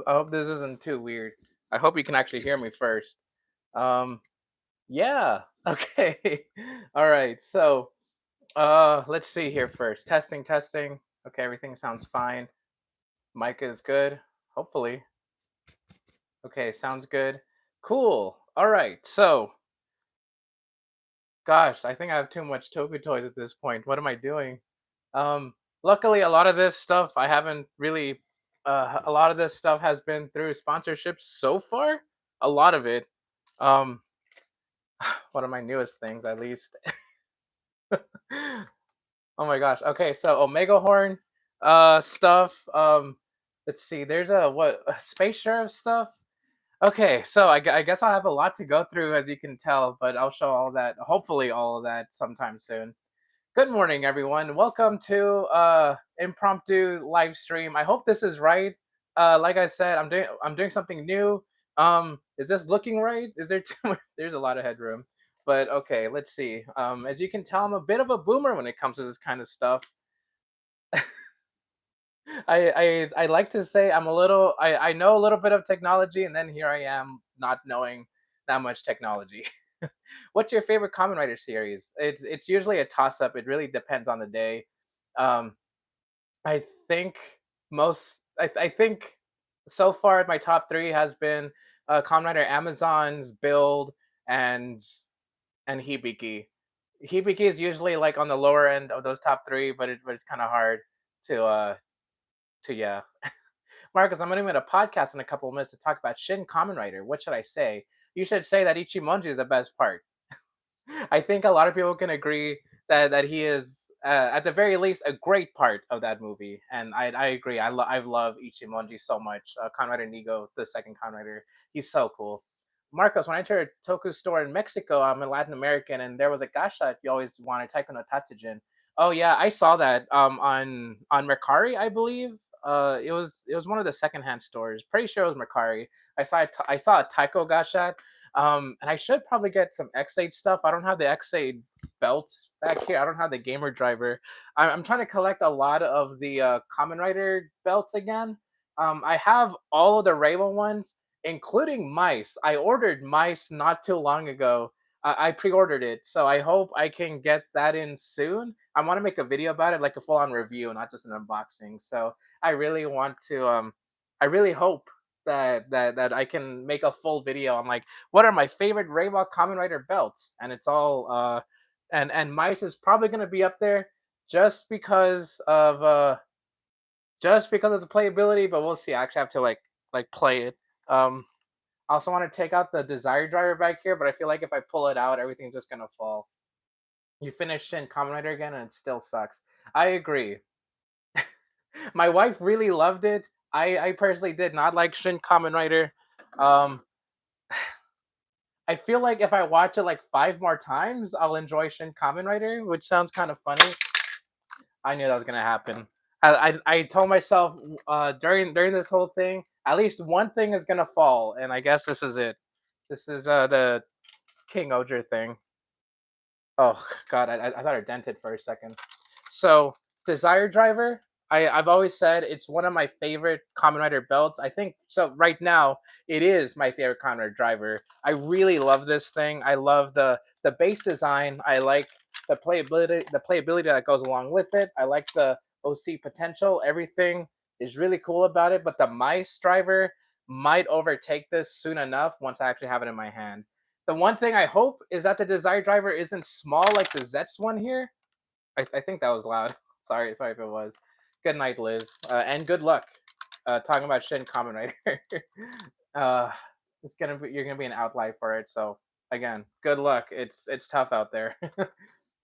I hope this isn't too weird. I hope you can actually hear me first. Um yeah. Okay. All right. So, let's see here first. Testing, testing. Okay, everything sounds fine. Mic is good. Hopefully. Okay, sounds good. Cool. All right. So, gosh, I think I have too much Toku toys at this point. What am I doing? Um, Luckily, a lot of this stuff I haven't really. A lot of this stuff has been through sponsorships so far. A lot of it. Um, One of my newest things, at least. Oh my gosh. Okay, so Omega Horn, stuff. Let's see. There's a what a Space Sheriff stuff. Okay, so I guess I'll have a lot to go through, as you can tell, but I'll show all that. Hopefully, all of that sometime soon. Good morning, everyone. Welcome to impromptu live stream. I hope this is right. Like I said, I'm doing something new. Is this looking right? Is there too much? There's a lot of headroom, but okay. Let's see. As you can tell, I'm a bit of a boomer when it comes to this kind of stuff. I like to say I'm a little. I know a little bit of technology, and then here I am not knowing that much technology. What's your favorite Kamen Rider series? It's usually a toss up. It really depends on the day. Um, I think I think so far my top three has been Kamen Rider Amazon's Build and Hibiki. Hibiki is usually like on the lower end of those top three, but it's kind of hard to yeah. Marcus, I'm going to a podcast in a couple of minutes to talk about Shin Kamen Rider. What should I say? You should say that Ichimonji is the best part. I think a lot of people can agree that he is, at the very least, a great part of that movie, and I agree. I love Ichimonji so much. Conrad Inigo, the second Conrider, he's so cool. Marcos, when I entered a Toku store in Mexico, I'm a Latin American, and there was a gacha if you always wanted Taiko no Tatsujin. Oh yeah, I saw that on Mercari, I believe. It was one of the secondhand stores. Pretty sure it was Mercari. I saw a Taiko gacha, and I should probably get some X8 stuff. I don't have the X8 belts back here. I don't have the gamer driver. I'm trying to collect a lot of the Kamen Rider belts again. I have all of the Rainbow ones, including mice. I ordered mice not too long ago. I pre-ordered it, so I hope I can get that in soon. I want to make a video about it, like a full-on review, not just an unboxing. So I really want to. I really hope that I can make a full video on like what are my favorite Rainbow Kamen Rider belts, and it's all and mice is probably gonna be up there just because of the playability, but we'll see. I actually have to like play it. I also want to take out the Desire driver back here, but I feel like if I pull it out, everything's just gonna fall. You finish Shin Kamen Rider again, and it still sucks. I agree. My wife really loved it. I personally did not like Shin Kamen Rider. Um, I feel like if I watch it like five more times, I'll enjoy Shin Kamen Rider, which sounds kind of funny. I knew that was gonna happen. I told myself during this whole thing, at least one thing is gonna fall, and I guess this is it. This is the King Oger thing. Oh God, I thought I dented for a second. So Desire Driver, I've always said it's one of my favorite Kamen Rider belts. I think so. Right now, it is my favorite Kamen Rider driver. I really love this thing. I love the base design. I like the playability that goes along with it. I like the OC potential. Everything is really cool about it. But the mice driver might overtake this soon enough once I actually have it in my hand. The one thing I hope is that the Desire driver isn't small like the Zets one here. I think that was loud. Sorry if it was. Good night, Liz, and good luck. Talking about Shin Kamen Rider. uh, you're gonna be an outlier for it. So again, good luck. It's tough out there.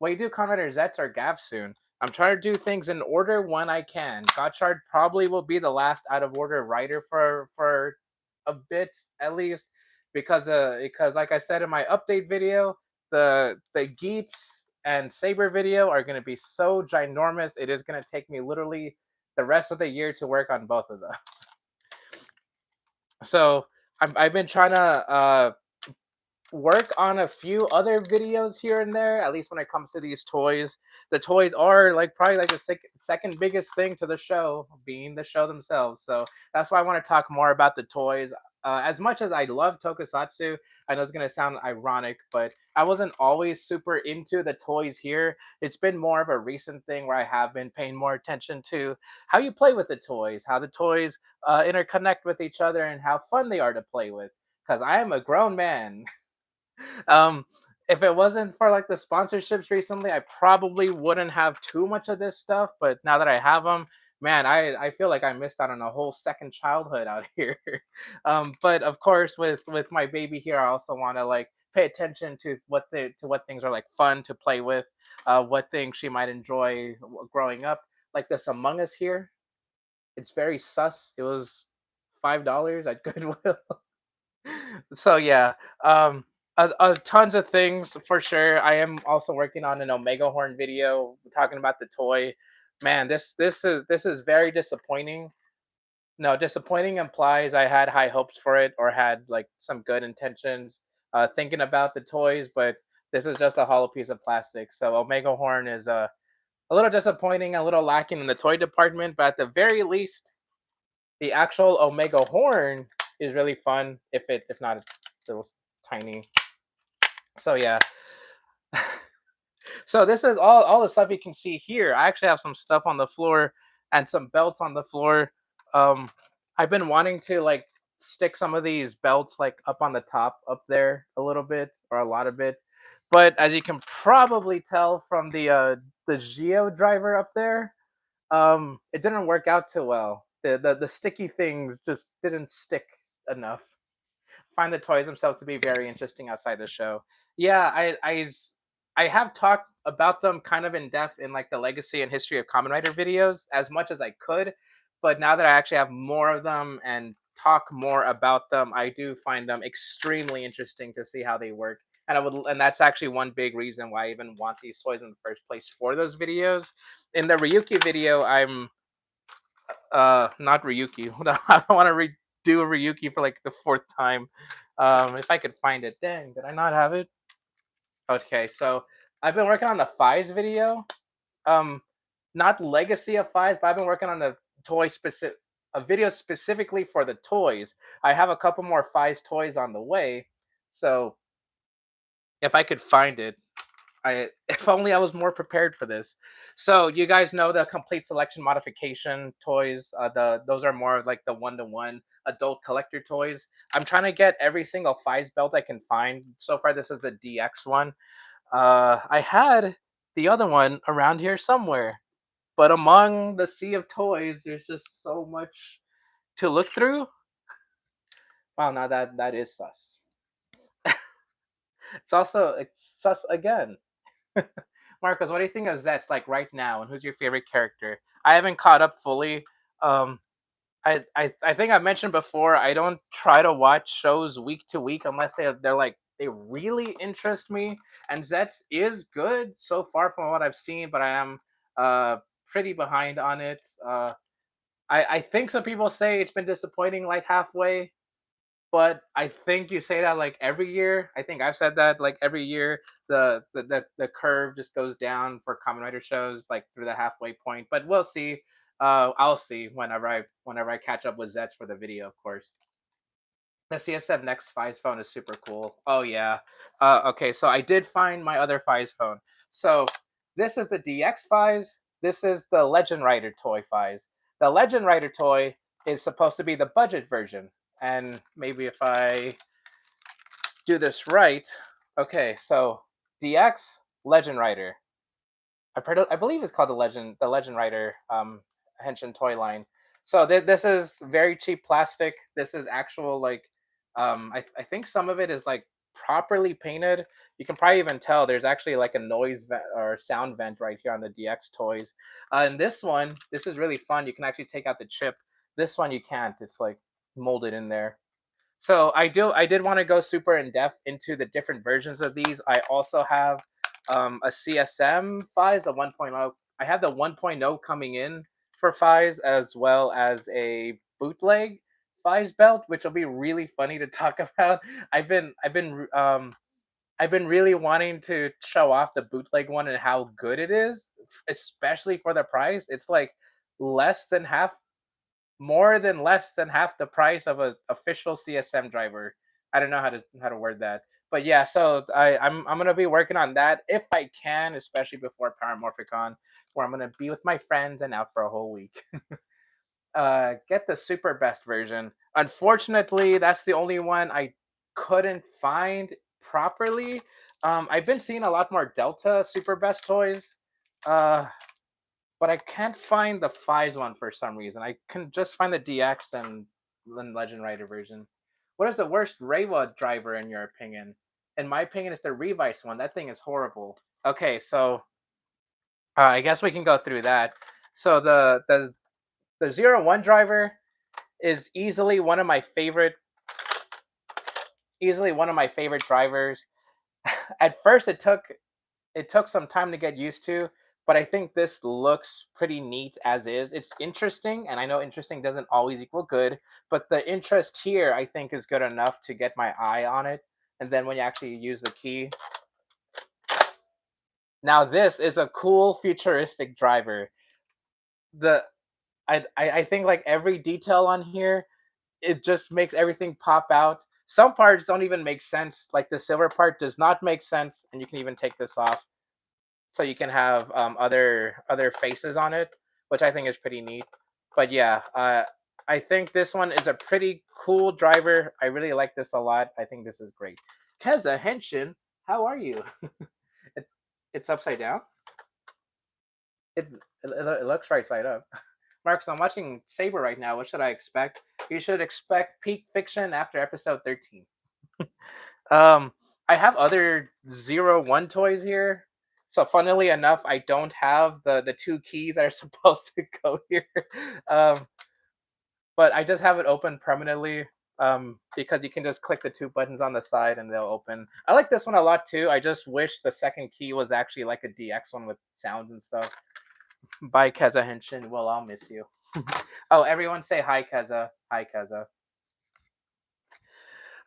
Well, you do Kamen Rider Zets or Gav soon. I'm trying to do things in order when I can. Gotchard probably will be the last out of order writer for a bit at least, because like I said in my update video, the Geats and Saber video are going to be so ginormous. It is going to take me literally the rest of the year to work on both of those. So I've been trying to work on a few other videos here and there. At least when it comes to these toys, the toys are like probably like the second biggest thing to the show, being the show themselves. So that's why I want to talk more about the toys. As much as I love Tokusatsu, I know it's gonna sound ironic, but I wasn't always super into the toys here. It's been more of a recent thing where I have been paying more attention to how you play with the toys, how the toys interconnect with each other, and how fun they are to play with. Because I am a grown man. um, if it wasn't for like the sponsorships recently, I probably wouldn't have too much of this stuff. But now that I have them, man, I feel like I missed out on a whole second childhood out here. But of course, with my baby here, I also want to like pay attention to what things are like fun to play with, what things she might enjoy growing up. Like this Among Us here, it's very sus. It was $5 at Goodwill. So yeah, um tons of things for sure. I am also working on an Omega Horn video talking about the toy. Man, this is very disappointing. No, disappointing implies I had high hopes for it or had like some good intentions thinking about the toys, but this is just a hollow piece of plastic. So Omega Horn is a little disappointing, a little lacking in the toy department, but at the very least the actual Omega Horn is really fun. If not, it's little tiny. So yeah. So this is all the stuff you can see here. I actually have some stuff on the floor and some belts on the floor. Um, I've been wanting to like stick some of these belts like up on the top up there a little bit or a lot of it, but as you can probably tell from the Geo driver up there, it didn't work out too well. The sticky things just didn't stick enough. Find the toys themselves to be very interesting outside the show. Yeah, I have talked about them kind of in depth in like the legacy and history of Kamen Rider videos as much as I could, but now that I actually have more of them and talk more about them, I do find them extremely interesting to see how they work. And that's actually one big reason why I even want these toys in the first place for those videos. In the Ryuki video, I'm not Ryuki. I don't want to redo Ryuki for like the fourth time. If I could find it. Dang, did I not have it? Okay, so I've been working on the Fives video. Um, not Legacy of Fives, but I've been working on the toy specific a video specifically for the toys. I have a couple more Fives toys on the way. So if I could find it, I if only I was more prepared for this. So you guys know the complete selection modification toys. The those are more of like the one-to-one adult collector toys. I'm trying to get every single Fives belt I can find. So far, this is the DX one. I had the other one around here somewhere, but among the sea of toys, there's just so much to look through. Wow, now that is sus. It's sus again. Marcos, what do you think of Zets like right now, and who's your favorite character? I haven't caught up fully. Um, I think I mentioned before I don't try to watch shows week to week unless they're like they really interest me. And Zets is good so far from what I've seen, but I am pretty behind on it. I think some people say it's been disappointing like halfway, but I think you say that like every year. I think I've said that like every year the curve just goes down for Kamen Rider shows like through the halfway point. But we'll see. I'll see whenever I catch up with Zets for the video, of course. The CSF Next Fives phone is super cool. Oh yeah. Okay, so I did find my other Fives phone. So this is the DX Fives. This is the Legend Rider toy Fives. The Legend Rider toy is supposed to be the budget version. And maybe if I do this right, okay, so DX Legend Rider. I believe it's called the Legend Rider Henshin toy line. So this is very cheap plastic. This is actual like I think some of it is like properly painted. You can probably even tell there's actually like a noise vent or sound vent right here on the DX toys. And this one, this is really fun. You can actually take out the chip. This one you can't. It's like molded in there. So I did want to go super in depth into the different versions of these. I also have a CSM Fives, a 1.0. I have the 1.0 coming in for Fives as well as a bootleg Fi's belt, which will be really funny to talk about. I've been really wanting to show off the bootleg one and how good it is, especially for the price. It's like less than half, more than less than half the price of a official CSM driver. I don't know how to word that, but yeah. So I'm gonna be working on that if I can, especially before Paramorphicon, where I'm gonna be with my friends and out for a whole week. Get the super best version. Unfortunately, that's the only one I couldn't find properly. I've been seeing a lot more Delta super best toys, uh, but I can't find the Fies one for some reason. I can just find the DX and Legend Rider version. What is the worst Reiwa driver in your opinion? In my opinion, it's the Revice one. That thing is horrible. Okay, so I guess we can go through that. So the 01 driver is easily one of my favorite drivers. At first it took some time to get used to, but I think this looks pretty neat as is. It's interesting, and I know interesting doesn't always equal good, but the interest here I think is good enough to get my eye on it. And then when you actually use the key, now this is a cool futuristic driver. The I think like every detail on here, it just makes everything pop out. Some parts don't even make sense. Like the silver part does not make sense, and you can even take this off, so you can have other faces on it, which I think is pretty neat. But yeah, I think this one is a pretty cool driver. I really like this a lot. I think this is great. Keza Henshin, how are you? it, it's upside down. It, it looks right side up. Marcus, I'm watching Saber right now. What should I expect? You should expect peak fiction after episode 13. Um, I have other 01 toys here. So funnily enough, I don't have the two keys that are supposed to go here. Um, but I just have it open permanently because you can just click the two buttons on the side and they'll open. I like this one a lot too. I just wish the second key was actually like a DX one with sounds and stuff. Bye, Keza Henshin. Well, I'll miss you. Oh, everyone say hi, Keza. Hi, Keza.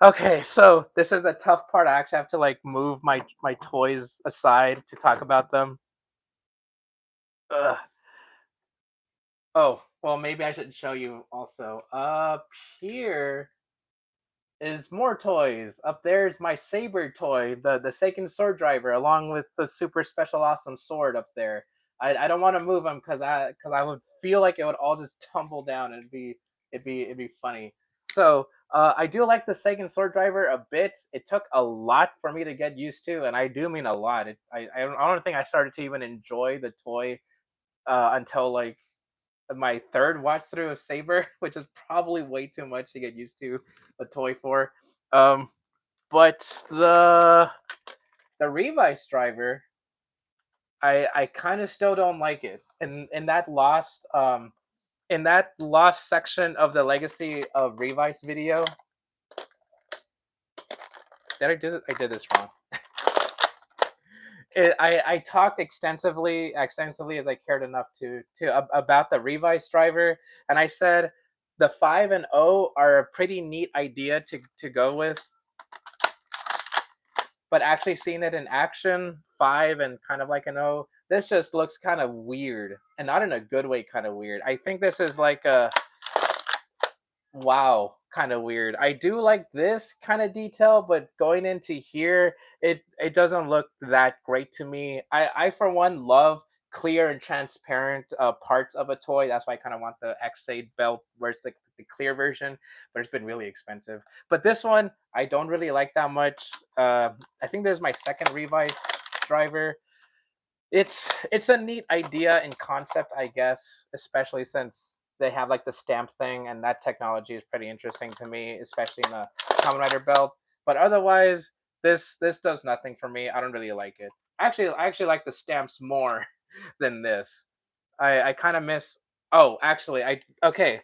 Okay, so this is the tough part. I actually have to like move my toys aside to talk about them. Ugh. Oh, well, maybe I should show you also. Up here is more toys. Up there is my saber toy, the second sword driver, along with the super special awesome sword up there. I don't want to move them because I would feel like it would all just tumble down. It'd be funny. So I do like the second sword driver a bit. It took a lot for me to get used to, and I do mean a lot. I don't think I started to even enjoy the toy until like my third watch through of Saber, which is probably way too much to get used to a toy for. Um, but the Revice driver, I kind of still don't like it. In that lost section of the Legacy of Revice video, I did this wrong. I talked extensively as I cared enough to about the Revice driver, and I said the 5 and O are a pretty neat idea to go with, but actually seeing it in action, 5 and kind of like an O, this just looks kind of weird, and not in a good way. Kind of weird. I think this is like a wow, kind of weird. I do like this kind of detail, but going into here, it doesn't look that great to me. I for one love clear and transparent parts of a toy. That's why I kind of want the X8 belt where it's like the clear version, but it's been really expensive. But this one I don't really like that much. I think this is my second Revice driver. It's a neat idea and concept, I guess, especially since they have like the stamp thing, and that technology is pretty interesting to me, especially in a Kamen Rider belt. But otherwise, this does nothing for me. I don't really like it. I actually like the stamps more than this. I kind of miss. Oh, actually, I okay.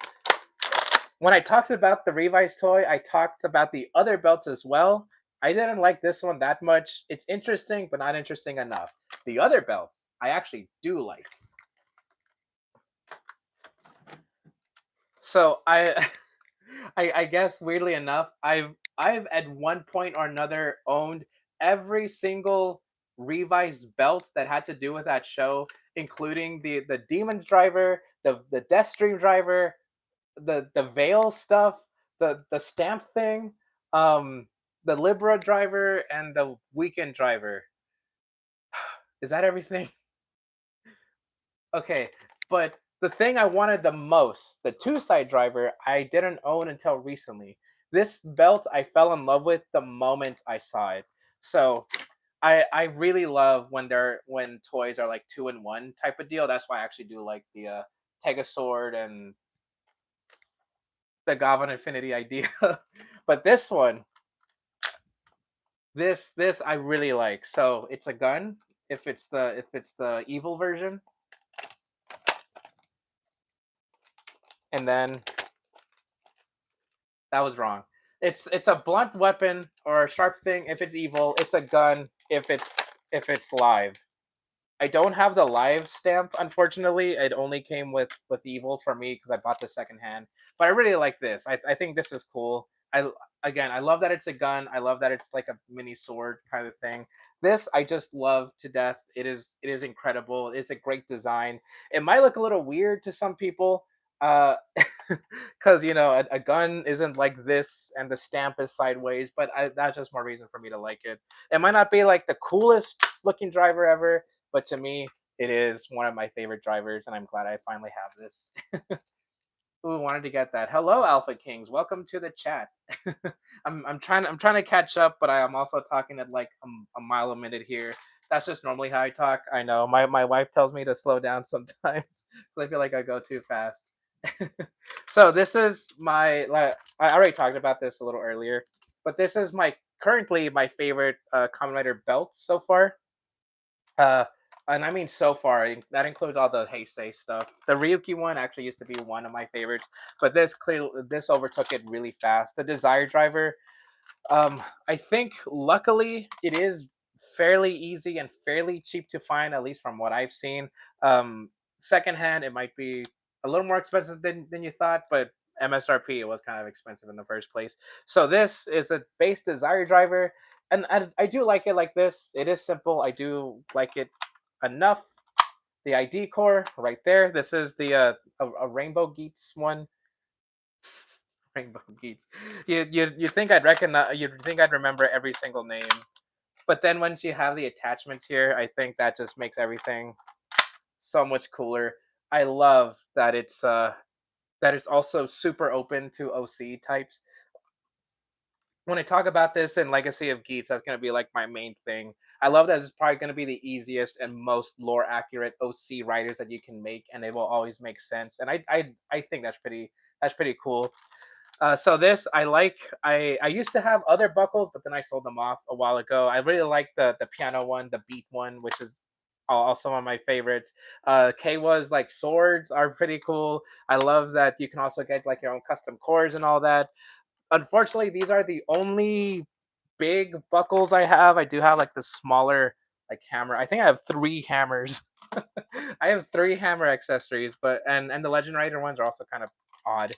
When I talked about the Revice toy, I talked about the other belts as well. I didn't like this one that much. It's interesting, but not interesting enough. The other belts, I actually do like. So I I guess weirdly enough, I've at one point or another owned every single revised belt that had to do with that show, including the Demons driver, the Deathstream driver, the Veil stuff, the stamp thing, um, the Libra driver, and the Weekend driver. Is that everything? Okay, but the thing I wanted the most, the two side driver, I didn't own until recently. This belt I fell in love with the moment I saw it. So I really love when toys are like two in one type of deal. That's why I actually do like the Tegasword and the Goblin Infinity idea. But this one, this I really like. So it's a gun. If it's the evil version, and then that was wrong. It's a blunt weapon or a sharp thing if it's evil. It's a gun if it's live. I don't have the live stamp, unfortunately. It only came with evil for me because I bought the second hand. But I really like this. I think this is cool. I love that it's a gun. I love that it's like a mini sword kind of thing. This I just love to death. It is incredible. It's a great design. It might look a little weird to some people, uh, because a gun isn't like this and the stamp is sideways. But that's just more reason for me to like it. It might not be like the coolest looking driver ever, but to me, it is one of my favorite drivers, and I'm glad I finally have this. Ooh, wanted to get that. Hello, Alpha Kings. Welcome to the chat. I'm trying to catch up, but I am also talking at like a mile a minute here. That's just normally how I talk. I know my wife tells me to slow down sometimes, so I feel like I go too fast. So this is I already talked about this a little earlier, but this is my currently my favorite Kamen Rider belt so far. Uh, and I mean so far, that includes all the Heisei stuff. The Ryuki one actually used to be one of my favorites, but this overtook it really fast. The Desire Driver, I think luckily it is fairly easy and fairly cheap to find, at least from what I've seen. Um, Secondhand, it might be a little more expensive than you thought, but MSRP it was kind of expensive in the first place. So this is a base Desire Driver, and I do like it like this. It is simple. I do like it enough. The ID core right there. This is the a Rainbow Geats one. Rainbow Geats. You think I'd recognize? You'd think I'd remember every single name, but then once you have the attachments here, I think that just makes everything so much cooler. I love that it's also super open to OC types. When I talk about this in Legacy of Geats, that's going to be like my main thing. I love that it's probably going to be the easiest and most lore accurate OC writers that you can make, and they will always make sense. And I think that's pretty cool. So this I like. I used to have other buckles, but then I sold them off a while ago. I really like the piano one, the beat one, which is also one of my favorites. Keiwa's like swords are pretty cool. I love that you can also get like your own custom cores and all that. Unfortunately, these are the only big buckles I have. I do have like the smaller like hammer. I think I have three hammers. I have three hammer accessories, but and the Legend Rider ones are also kind of odd.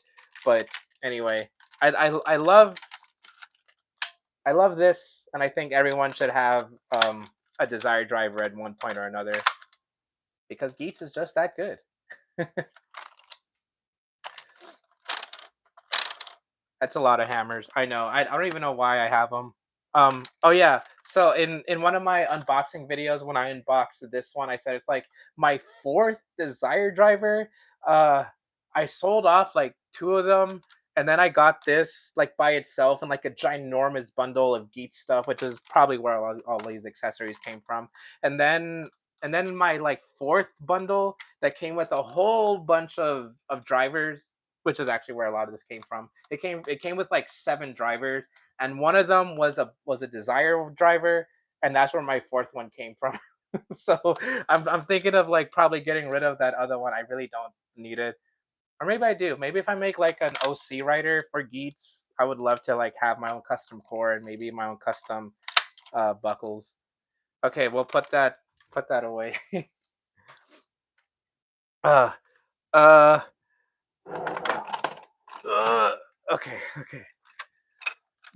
But anyway, I love this, and I think everyone should have a Desire Driver at one point or another because Geats is just that good. That's a lot of hammers. I know. I don't even know why I have them. Oh yeah. So in one of my unboxing videos, when I unboxed this one, I said it's like my fourth Desire Driver. Uh, I sold off like two of them, and then I got this like by itself in like a ginormous bundle of Geek stuff, which is probably where all these accessories came from. And then my like fourth bundle that came with a whole bunch of drivers, which is actually where a lot of this came from. It came with like seven drivers, and one of them was a Desire driver, and that's where my fourth one came from. So I'm thinking of like probably getting rid of that other one. I really don't need it, or maybe I do. Maybe if I make like an OC writer for Geats, I would love to like have my own custom core and maybe my own custom buckles. Okay, we'll put that away. uh uh uh Okay.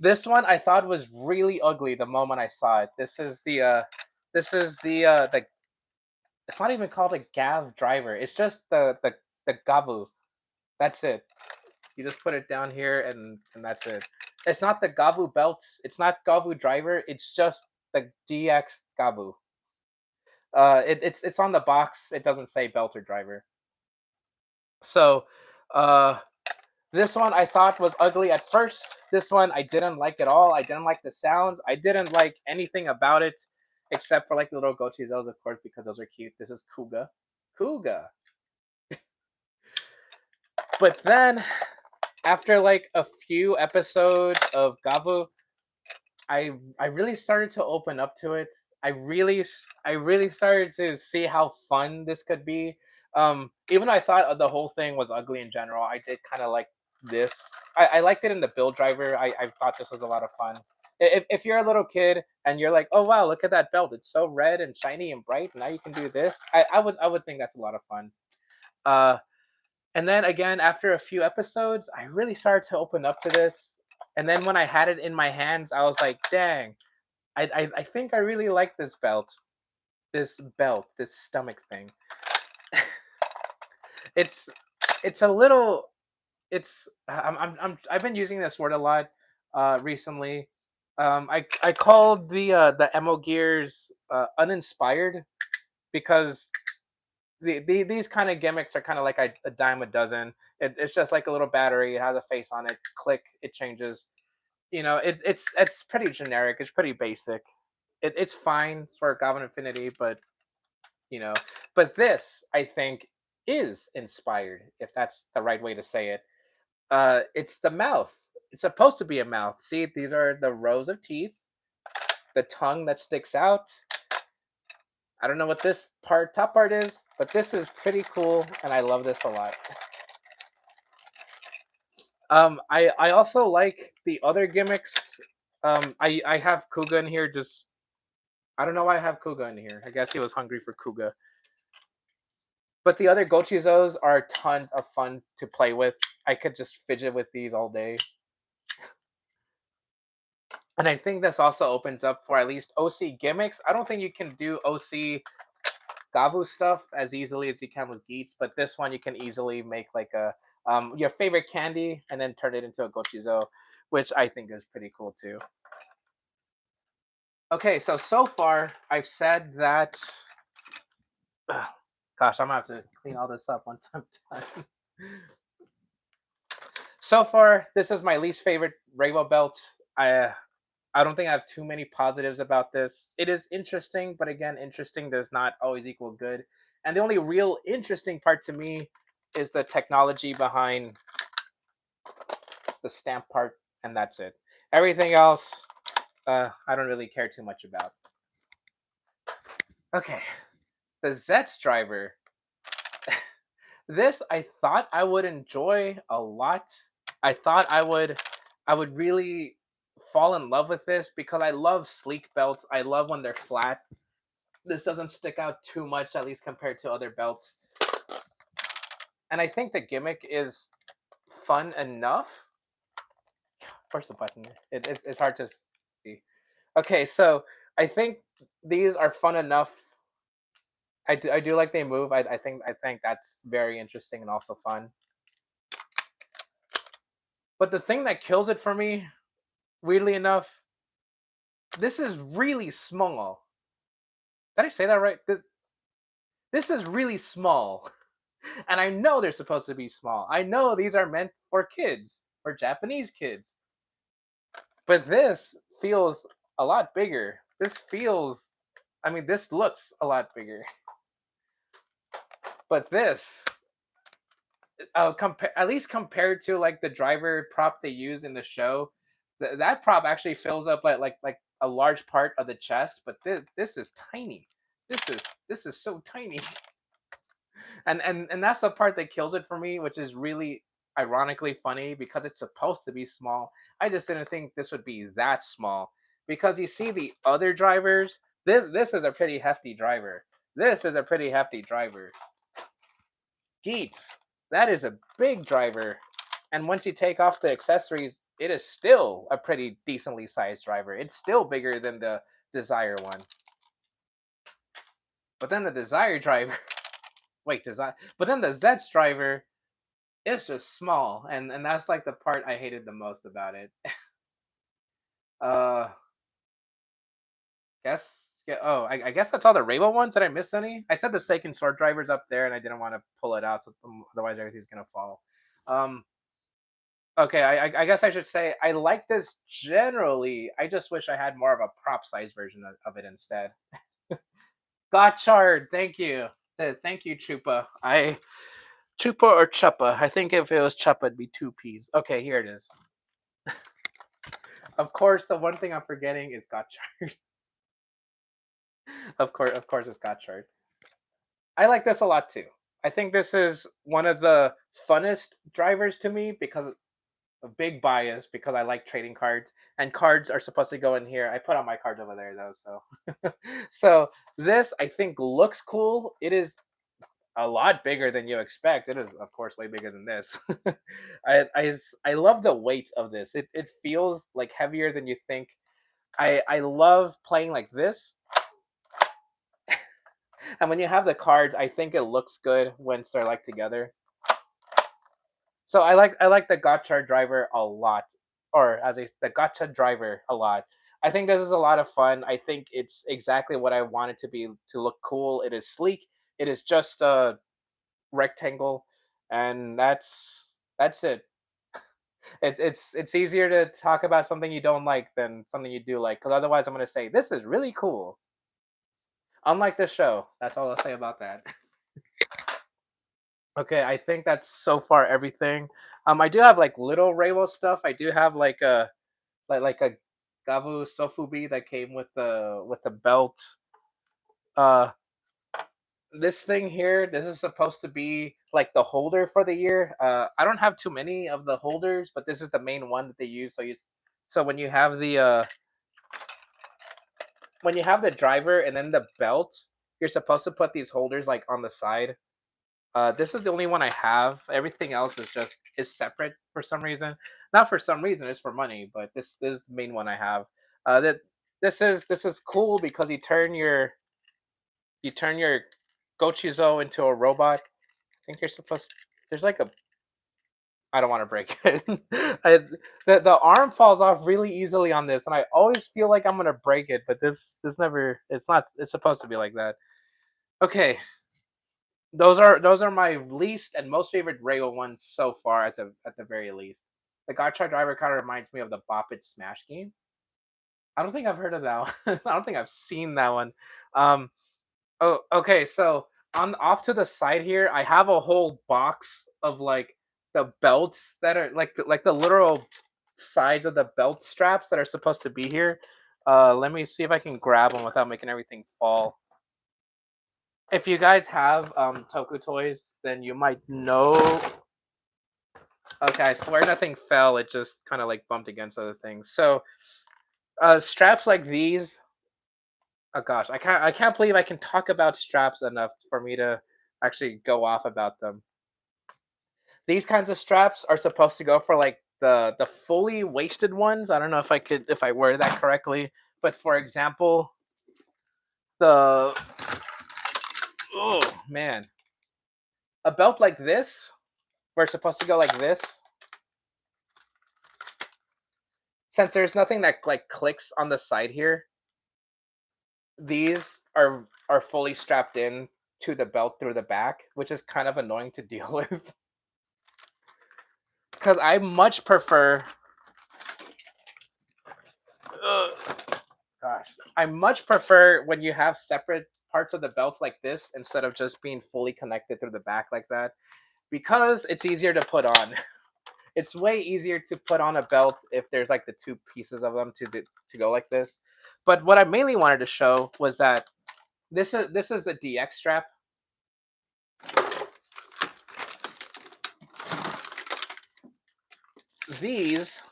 This one I thought was really ugly the moment I saw it. This is the it's not even called a Gav driver. It's just the Gavu. That's it. You just put it down here and that's it. It's not the Gavu belt. It's not Gavu driver. It's just the DX Gavu. It's on the box. It doesn't say belt or driver. So, uh, this one I thought was ugly at first. This one I didn't like at all. I didn't like the sounds. I didn't like anything about it except for like the little gochizos, of course, because those are cute. This is Kuga. Kuga. But then after like a few episodes of Gavu, I really started to open up to it. I really started to see how fun this could be. Even though I thought the whole thing was ugly in general, I did kind of like this. I liked it in the build driver. I thought this was a lot of fun. If you're a little kid and you're like, oh wow, look at that belt, it's so red and shiny and bright, now you can do this. I would think that's a lot of fun. Uh, and then again, after a few episodes, I really started to open up to this. And then when I had it in my hands, I was like, dang, I think I really like this belt. This stomach thing. It's it's a little I've been using this word a lot recently. I called the Emo Gears uninspired because these kind of gimmicks are kind of like a dime a dozen. It's just like a little battery. It has a face on it. Click, it changes. It's pretty generic. It's pretty basic. It's fine for Goblin Infinity, but you know, but this I think is inspired, if that's the right way to say it. It's the mouth. It's supposed to be a mouth. See, these are the rows of teeth, the tongue that sticks out. I don't know what this top part is, but this is pretty cool, and I love this a lot. I also like the other gimmicks. I have Kuga in here. Just I don't know why I have Kuga in here. I guess he was hungry for Kuga. But the other Gochizos are tons of fun to play with. I could just fidget with these all day. And I think this also opens up for at least OC gimmicks. I don't think you can do OC Gavu stuff as easily as you can with Geats, but this one you can easily make like a your favorite candy and then turn it into a Gochizo, which I think is pretty cool too. Okay, so far I've said that. Gosh, I'm gonna have to clean all this up once I'm done. So far, this is my least favorite Rainbow Belt. I don't think I have too many positives about this. It is interesting, but again, interesting does not always equal good. And the only real interesting part to me is the technology behind the stamp part, and that's it. Everything else, I don't really care too much about. Okay, the Zets driver. This I thought I would enjoy a lot. I thought I would really fall in love with this because I love sleek belts. I love when they're flat. This doesn't stick out too much, at least compared to other belts. And I think the gimmick is fun enough. Where's the button? It's hard to see. Okay, so I think these are fun enough. I do like they move. I think that's very interesting and also fun. But the thing that kills it for me, weirdly enough, this is really small. Did I say that right? This is really small. And I know they're supposed to be small. I know these are meant for kids, for Japanese kids. But this feels a lot bigger. This looks a lot bigger. But this, at least compared to like the driver prop they use in the show, that prop actually fills up like a large part of the chest. But this is tiny. This is so tiny. And that's the part that kills it for me, which is really ironically funny because it's supposed to be small. I just didn't think this would be that small because you see the other drivers. This is a pretty hefty driver. This is a pretty hefty driver. Geets, that is a big driver, And once you take off the accessories, it is still a pretty decently sized driver. It's still bigger than the Desire one. But then the Desire driver, wait, Desire, but then the Zets driver is just small, and that's like the part I hated the most about it. uh, guess yeah. Oh, I guess that's all the Rainbow ones. Did I miss any? I said the Seiken Sword driver's up there, and I didn't want to pull it out, so otherwise everything's gonna fall. Um, okay, I guess I should say I like this generally. I just wish I had more of a prop size version of it instead. Gotchard, thank you. Thank you, Chupa. Chupa or Chuppa. I think if it was Chuppa, it'd be two P's. Okay, here it is. Of course, the one thing I'm forgetting is Gotchard. Of course, it's Gotchard. I like this a lot too. I think this is one of the funnest drivers to me because a big bias because I like trading cards and cards are supposed to go in here. I put all my cards over there though, so so this I think looks cool. It is a lot bigger than you expect. It is of course way bigger than this. I love the weight of this. It feels like heavier than you think. I love playing like this. And when you have the cards, I think it looks good once they're like together. So I like the gotcha driver a lot, or the gotcha driver a lot. I think this is a lot of fun. I think it's exactly what I want it to be to look cool. It is sleek. It is just a rectangle, and that's it. It's easier to talk about something you don't like than something you do like, because otherwise I'm gonna say this is really cool. Unlike this show, that's all I'll say about that. Okay, I think that's so far everything. I do have like little Reiwo stuff. I do have like a Gavu Sofubi that came with the belt. Uh, this thing here, this is supposed to be like the holder for the year. I don't have too many of the holders, but this is the main one that they use. So when you have the driver and then the belt, you're supposed to put these holders like on the side. This is the only one I have. Everything else is separate for some reason. Not for some reason, it's for money, but this is the main one I have. That this is cool because you turn your Gochizo into a robot. I think you're supposed. There's like a. I don't want to break it. The arm falls off really easily on this, and I always feel like I'm gonna break it, but this never. It's not. It's supposed to be like that. Okay, those are my least and most favorite Rail ones so far at the very least. The Gotcha Driver kind of reminds me of the Bop It Smash game. I don't think I've heard of that one. I don't think I've seen that one. Um, oh, okay. So on off to the side here, I have a whole box of like the belts that are like the literal sides of the belt straps that are supposed to be here. Let me see if I can grab them without making everything fall. If you guys have Toku toys, then you might know. Okay, I swear nothing fell. It just kind of like bumped against other things. So straps like these. Oh gosh, I can't believe I can talk about straps enough for me to actually go off about them. These kinds of straps are supposed to go for like the fully wasted ones. I don't know if I word that correctly, but for example, the oh man, a belt like this, where it's supposed to go like this, since there's nothing that like clicks on the side here, these are fully strapped in to the belt through the back, which is kind of annoying to deal with. Because I much prefer, gosh, I much prefer when you have separate parts of the belts like this instead of just being fully connected through the back like that, because it's easier to put on. It's way easier to put on a belt if there's like the two pieces of them to go like this. But what I mainly wanted to show was that this is the DX strap. These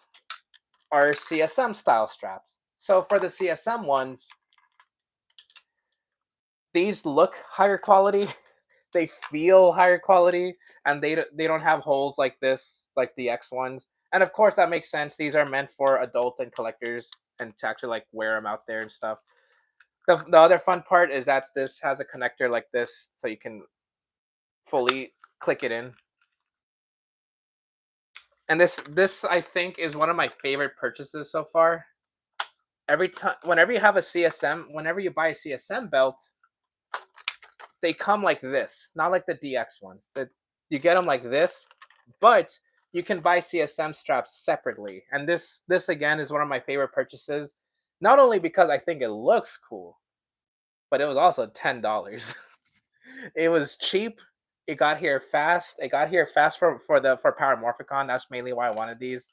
are CSM style straps. So for the CSM ones, these look higher quality, they feel higher quality, and they don't have holes like this like the X ones. And of course, that makes sense. These are meant for adults and collectors, and to actually like wear them out there and stuff. The other fun part is that this has a connector like this, so you can fully click it in. And this I think is one of my favorite purchases so far. Every time, whenever you have a CSM, whenever you buy a CSM belt, they come like this, not like the DX ones. That you get them like this, but you can buy CSM straps separately. And this again is one of my favorite purchases, not only because I think it looks cool, but it was also $10. It was cheap. It got here fast. It got here fast for Power Morphicon. That's mainly why I wanted these,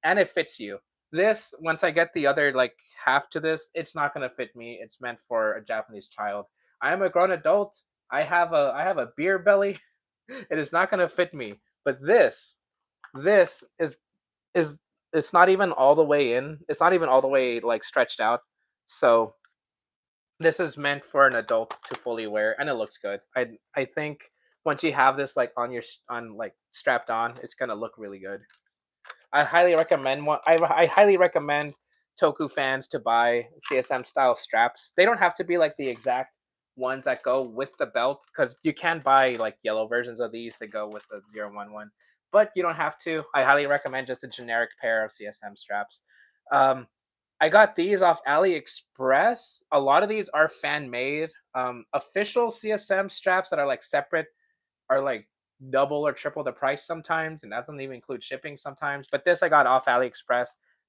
and it fits you. This once I get the other like half to this, it's not gonna fit me. It's meant for a Japanese child. I am a grown adult. I have a beer belly. It is not gonna fit me. But this is it's not even all the way in. It's not even all the way like stretched out. So this is meant for an adult to fully wear, and it looks good. I think once you have this like on your on like strapped on, it's gonna look really good. I highly recommend one. I highly recommend Toku fans to buy CSM style straps. They don't have to be like the exact ones that go with the belt, because you can buy like yellow versions of these that go with the 011, but you don't have to. I highly recommend just a generic pair of CSM straps. Um, I got these off AliExpress. A lot of these are fan made. Official CSM straps that are like separate are like double or triple the price sometimes, and that doesn't even include shipping sometimes. But this I got off AliExpress,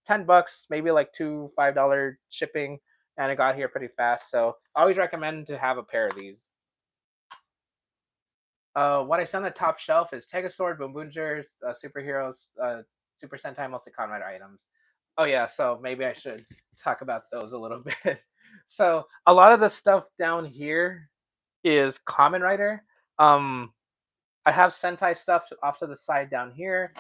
$10, maybe like $5 shipping, and it got here pretty fast. So I always recommend to have a pair of these. What I see on the top shelf is Tegasword, Boom superheroes, Super Sentai, mostly Kamen Rider items. Oh yeah, so maybe I should talk about those a little bit. So a lot of the stuff down here is Kamen Rider. Um, I have Sentai stuff off to the side down here.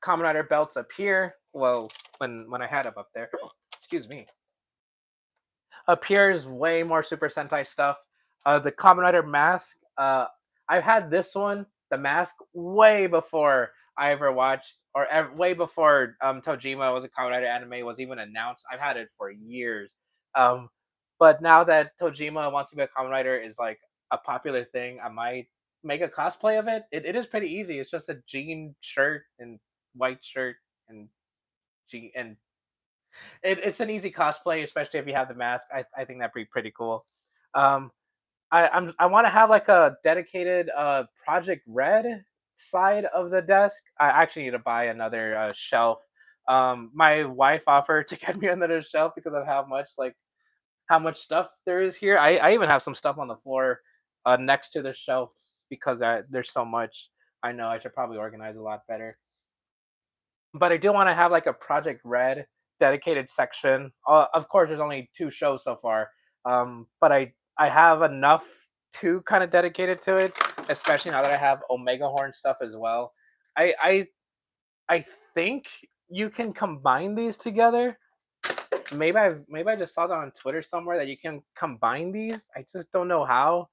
Kamen Rider belts up here. Well, when I had them up there. Excuse me. Up here is way more Super Sentai stuff. The Kamen Rider mask. I've had this one, the mask, way before I ever watched, or way before Tojima was a Kamen Rider anime was even announced. I've had it for years. Um, but now that Tojima wants to be a Kamen Rider is like a popular thing, I might make a cosplay of it. It is pretty easy. It's just a jean shirt and white shirt and jean and it's an easy cosplay, especially if you have the mask. I think that'd be pretty cool. Um, I want to have like a dedicated Project Red side of the desk. I actually need to buy another shelf. My wife offered to get me another shelf because of how much stuff there is here. I even have some stuff on the floor next to the shelf because there's so much. I know I should probably organize a lot better, but I do want to have like a Project Red dedicated section. Of course, there's only two shows so far, but I have enough to kind of dedicate it to it, especially now that I have Omega Horn stuff as well. I I I think you can combine these together. Maybe I just saw that on Twitter somewhere that you can combine these. I just don't know how.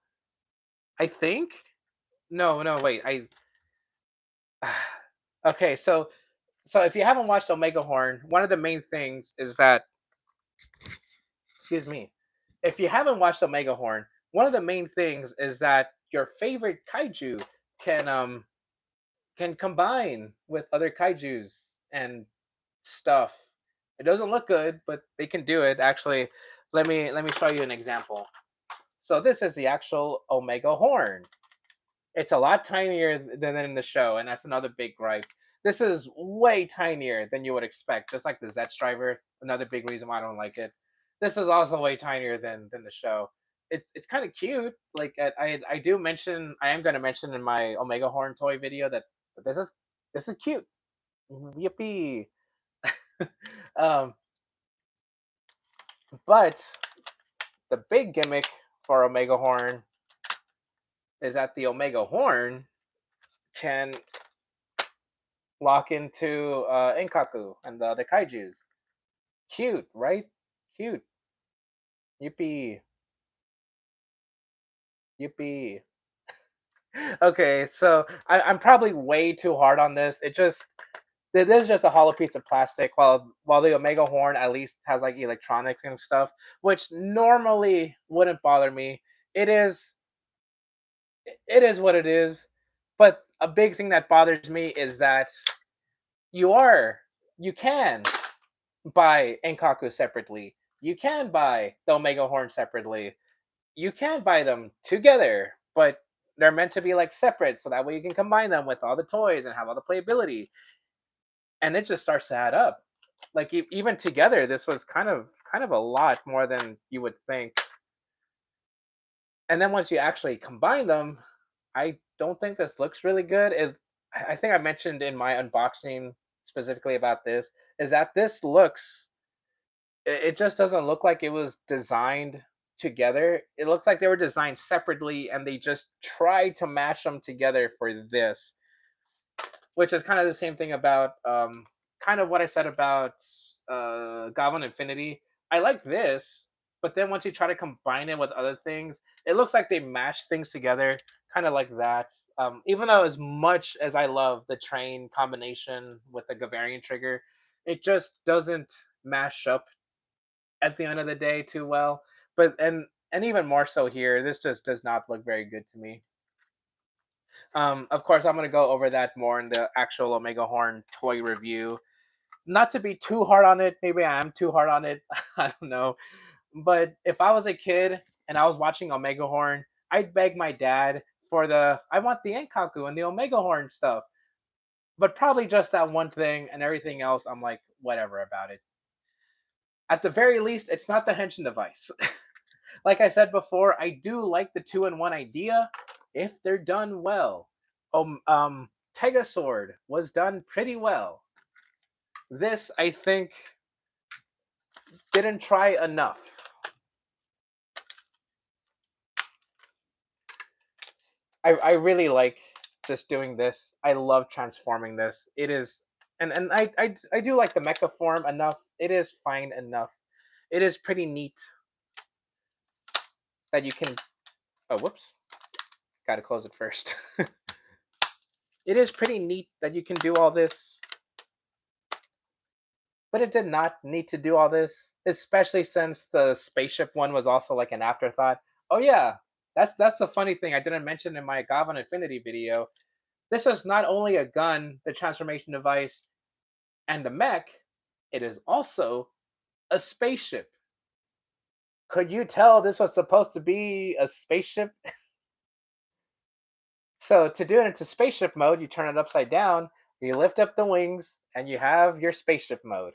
I think no wait okay so if you haven't watched Omega Horn, one of the main things is that excuse me. If you haven't watched Omega Horn, one of the main things is that your favorite kaiju can um can combine with other kaijus and stuff. It doesn't look good, but they can do it. Actually, let me show you an example. So this is the actual Omega Horn. It's a lot tinier than in the show, and that's another big gripe. This is way tinier than you would expect, just like the Zets driver. Another big reason why I don't like it. This is also way tinier than the show. It's kind of cute. Like I do mention, I am going to mention in my Omega Horn toy video that this is this is cute. Yippee! um, but the big gimmick for Omega Horn is that the Omega Horn can lock into Enkaku and the other kaijus. Cute, right? Cute. Yippee. Yippee. Okay, so I'm probably way too hard on this. This is just a hollow piece of plastic, while the Omega Horn at least has like electronics and stuff, which normally wouldn't bother me. It is it is what it is. But a big thing that bothers me is that you are you can buy Enkaku separately. You can buy the Omega Horn separately. You can buy them together, but they're meant to be like separate, so that way you can combine them with all the toys and have all the playability. And it just starts to add up. Like even together, this was kind of a lot more than you would think. And then once you actually combine them, I don't think this looks really good. Is I think I mentioned in my unboxing specifically about this is that this looks it just doesn't look like it was designed together. It looks like they were designed separately and they just tried to mash them together for this, which is kind of the same thing about kind of what I said about Goblin Infinity. I like this, but then once you try to combine it with other things, it looks like they mash things together, kind of like that. Even though as much as I love the train combination with the Gavarian trigger, it just doesn't mash up at the end of the day too well. But and even more so here, this just does not look very good to me. Of course, I'm gonna go over that more in the actual Omega Horn toy review. Not to be too hard on it, maybe I am too hard on it. I don't know. But if I was a kid and I was watching Omega Horn, I'd beg my dad for the I want the Enkaku and the Omega Horn stuff. But probably just that one thing, and everything else I'm like whatever about it. At the very least, it's not the Henshin device. Like I said before, I do like the two in one idea if they're done well. Tegasword was done pretty well. This, I think, didn't try enough. I really like just doing this. I love transforming this. It is, and I do like the mecha form enough. It is fine enough. It is pretty neat that you can. Oh, whoops! Got to close it first. It is pretty neat that you can do all this, but it did not need to do all this, especially since the spaceship one was also like an afterthought. Oh yeah, that's the funny thing I didn't mention in my Goblin Infinity video. This is not only a gun, the transformation device, and the mech, it is also a spaceship. Could you tell this was supposed to be a spaceship? So to do it into spaceship mode, you turn it upside down, you lift up the wings, and you have your spaceship mode.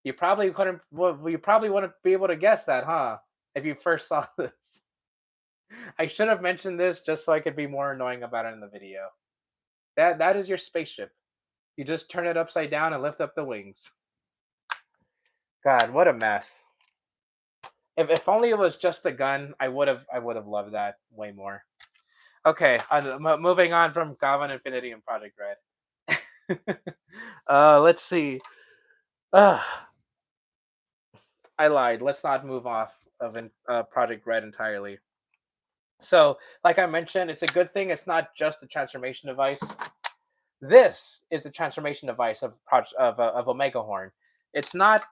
You probably couldn't. Well, you probably wouldn't be able to guess that, huh? If you first saw this, I should have mentioned this just so I could be more annoying about it in the video. That is your spaceship. You just turn it upside down and lift up the wings. God, what a mess. If only it was just a gun, I would have loved that way more. Okay, moving on from Goblin Infinity and Project Red. Let's see. Uh, I lied. Let's not move off of Project Red entirely. So, like I mentioned, it's a good thing it's not just the transformation device. This is the transformation device of Omega Horn. It's not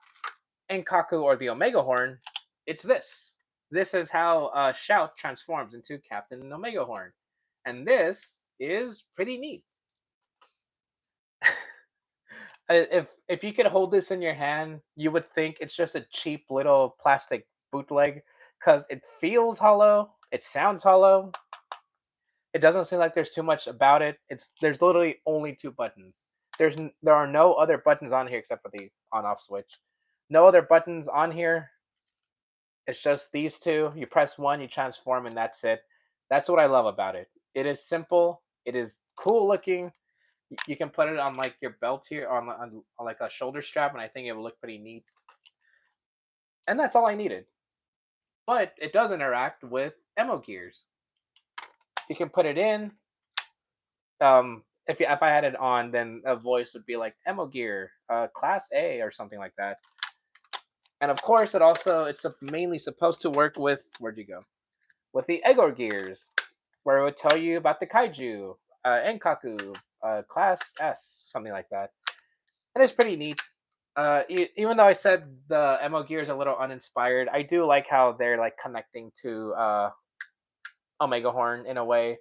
Enkaku or the Omega Horn. It's this. This is how Shout transforms into Captain Omega Horn, and this is pretty neat. If you could hold this in your hand, you would think it's just a cheap little plastic bootleg because it feels hollow, it sounds hollow. It doesn't seem like there's too much about it. There's literally only two buttons. There are no other buttons on here except for the on-off switch. No other buttons on here. It's just these two. You press one, you transform, and that's it. That's what I love about it. It is simple. It is cool looking. You can put it on like your belt here, on like a shoulder strap, and I think it will look pretty neat. And that's all I needed. But it does interact with Emo Gears. You can put it in. If I had it on, then a voice would be like Emo Gear, Class A, or something like that. And of course, it's mainly supposed to work with where'd you go? With the Egor gears. where it would tell you about the kaiju, Enkaku, Class S, something like that. And it's pretty neat. Even though I said the MO Gear is a little uninspired, I do like how they're like connecting to Omega Horn in a way.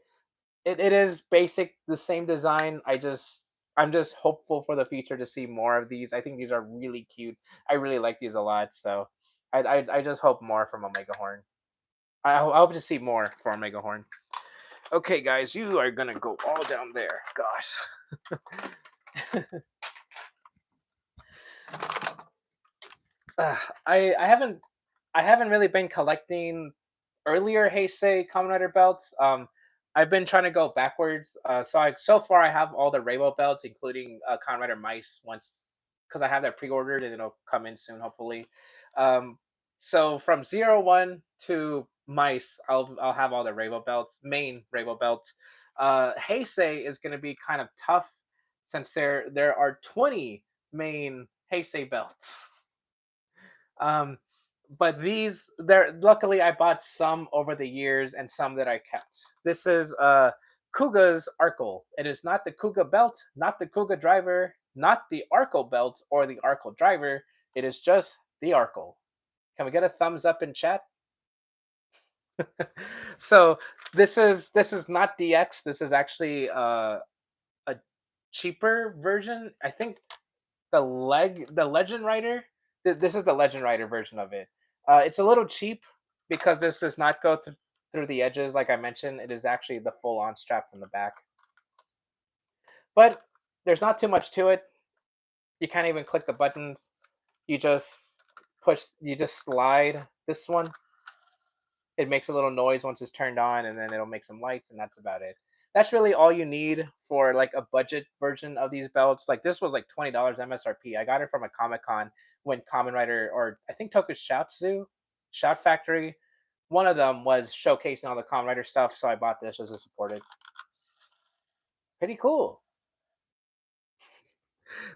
It is basic, the same design. I'm just hopeful for the future to see more of these. I think these are really cute. I really like these a lot. So I just hope more from Omega Horn. I hope to see more for Omega Horn. Okay, guys, you are gonna go all down there. Gosh. Uh, I haven't really been collecting earlier Heisei Kamen Rider belts. I've been trying to go backwards. So far I have all the Rainbow belts, including Kamen Rider Mice. Once because I have that pre-ordered and it'll come in soon, hopefully. Um, so from 01 to Mice, I'll have all the Rainbow belts, main Rainbow belts. Heisei is going to be kind of tough since there are 20 main Heisei belts. Um, but these there luckily I bought some over the years and some that I kept. This is Kuga's Arkle. It is not the Kuga belt, not the Kuga driver, not the Arkle belt or the Arkle driver. It is just the Arkle. Can we get a thumbs up in chat? So this is not DX. This is actually a cheaper version. I think the Legend Rider. This is the Legend Rider version of it. It's a little cheap because this does not go through the edges, like I mentioned. It is actually the full on strap from the back. But there's not too much to it. You can't even click the buttons. You just you just slide this one. It makes a little noise once it's turned on, and then it'll make some lights, and that's about it. That's really all you need for like a budget version of these belts. Like this was like $20 MSRP. I got it from a Comic Con when Kamen Rider or I think Tokusatsu, Shout Factory, one of them was showcasing all the Kamen Rider stuff. So I bought this just to support it. Pretty cool.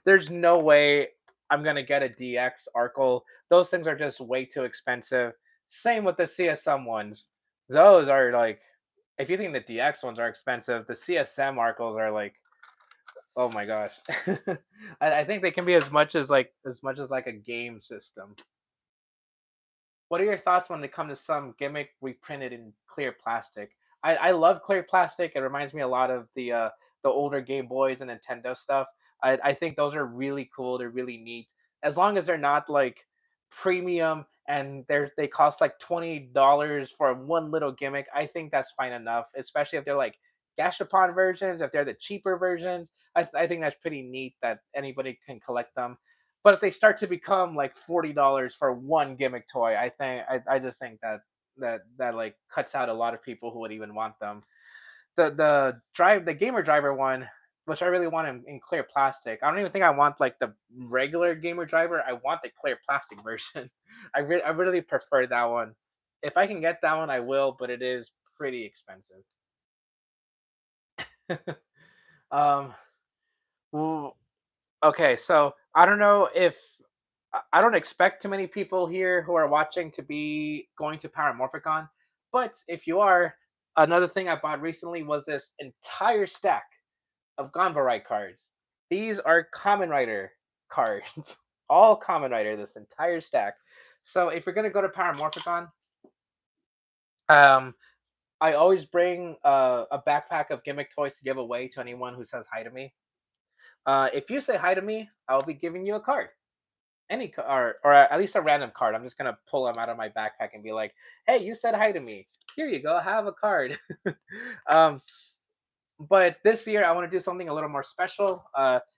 There's no way I'm gonna get a DX Arkle. Those things are just way too expensive. Same with the CSM ones. Those are like, if you think the DX ones are expensive, the CSM Arkles are like, oh my gosh. I think they can be as much as like a game system. What are your thoughts when it comes to some gimmick reprinted in clear plastic? I love clear plastic. It reminds me a lot of the older Game Boys and Nintendo stuff. I think those are really cool. They're really neat. As long as they're not like premium and they cost like $20 for one little gimmick, I think that's fine enough. Especially if they're like Gashapon versions, if they're the cheaper versions. I think that's pretty neat that anybody can collect them. But if they start to become like $40 for one gimmick toy, I just think that like cuts out a lot of people who would even want them. The gamer driver one, which I really want in clear plastic. I don't even think I want like the regular gamer driver. I want the clear plastic version. I really prefer that one. If I can get that one, I will, but it is pretty expensive. um, okay, so I don't know if I don't expect too many people here who are watching to be going to Paramorphicon, but if you are, another thing I bought recently was this entire stack of Ganbarai cards. These are Kamen Rider cards, all Kamen Rider. This entire stack. So if you're gonna go to Paramorphicon, um, I always bring a backpack of gimmick toys to give away to anyone who says hi to me. If you say hi to me, I'll be giving you a card. Or at least a random card. I'm just gonna pull them out of my backpack and be like, "Hey, you said hi to me. Here you go. Have a card." um, but this year, I want to do something a little more special.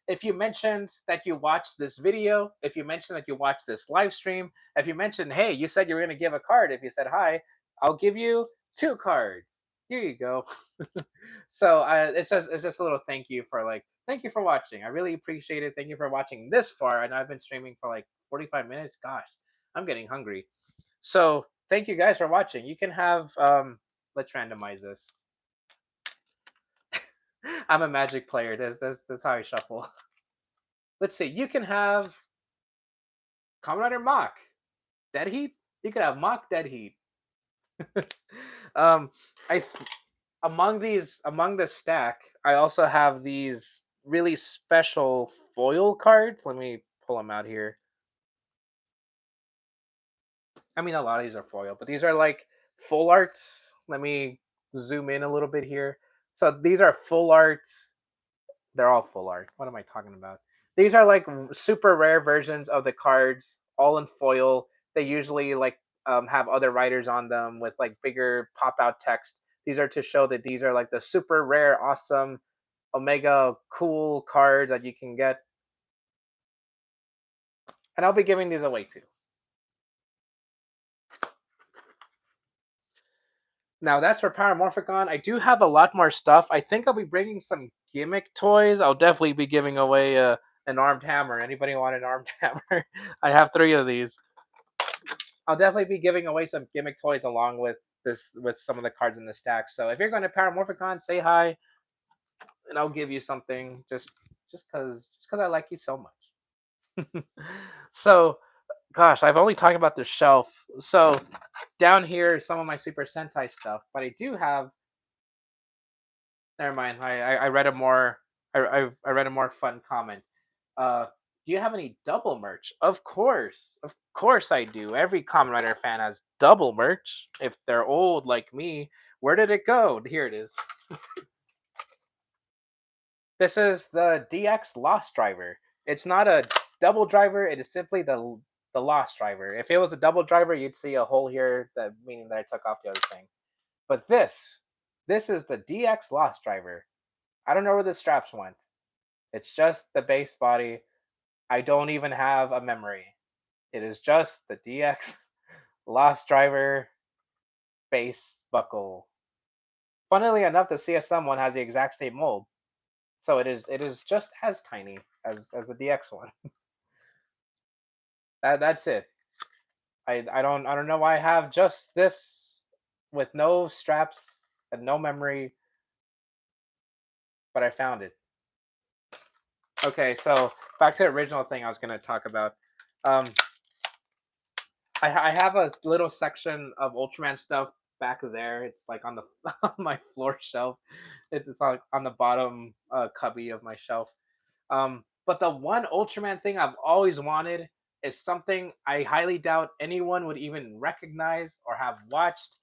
If you mentioned that you watched this video, if you mentioned that you watched this live stream, if you mentioned, "Hey, you said you were gonna give a card," if you said hi, I'll give you two cards. Here you go. So it's just a little thank you for like thank you for watching. I really appreciate it. Thank you for watching this far. And I've been streaming for like 45 minutes. Gosh, I'm getting hungry. So thank you guys for watching. You can have let's randomize this. I'm a magic player. That's how I shuffle. Let's see. You can have Kamen Rider Mach. Dead Heat? You could have Mach Dead Heat. um I among the stack, I also have these really special foil cards. Let me pull them out here. I mean, a lot of these are foil, but these are like full arts. Let me zoom in a little bit here. So these are full arts. They're all full art. What am I talking about? These are like super rare versions of the cards, all in foil. They usually like have other writers on them with like bigger pop out text. These are to show that these are like the super rare, awesome, omega cool cards that you can get. And I'll be giving these away too. Now that's for Paramorphicon. I do have a lot more stuff. I think I'll be bringing some gimmick toys. I'll definitely be giving away an armed hammer. Anybody want an armed hammer? I have three of these. I'll definitely be giving away some gimmick toys along with this with some of the cards in the stack. So if you're going to Paramorphicon, say hi, and I'll give you something just because I like you so much. So gosh, I've only talked about the shelf. So down here is some of my Super Sentai stuff, but I do have. Never mind. I read a more I read a more fun comment. Uh, do you have any double merch? Of course I do. Every Kamen Rider fan has double merch. If they're old like me, where did it go? Here it is. This is the DX Lost Driver. It's not a double driver. It is simply the Lost Driver. If it was a double driver, you'd see a hole here, that meaning that I took off the other thing. But this is the DX Lost Driver. I don't know where the straps went. It's just the base body. I don't even have a memory. It is just the DX Lost Driver base buckle. Funnily enough, the CSM one has the exact same mold, so it is just as tiny as the DX one. That's it. I don't know why I have just this with no straps and no memory, but I found it. Okay, so back to the original thing I was going to talk about. Um, I have a little section of Ultraman stuff back there. It's like on the on my floor shelf. It's on the bottom cubby of my shelf. But the one Ultraman thing I've always wanted is something I highly doubt anyone would even recognize or have watched.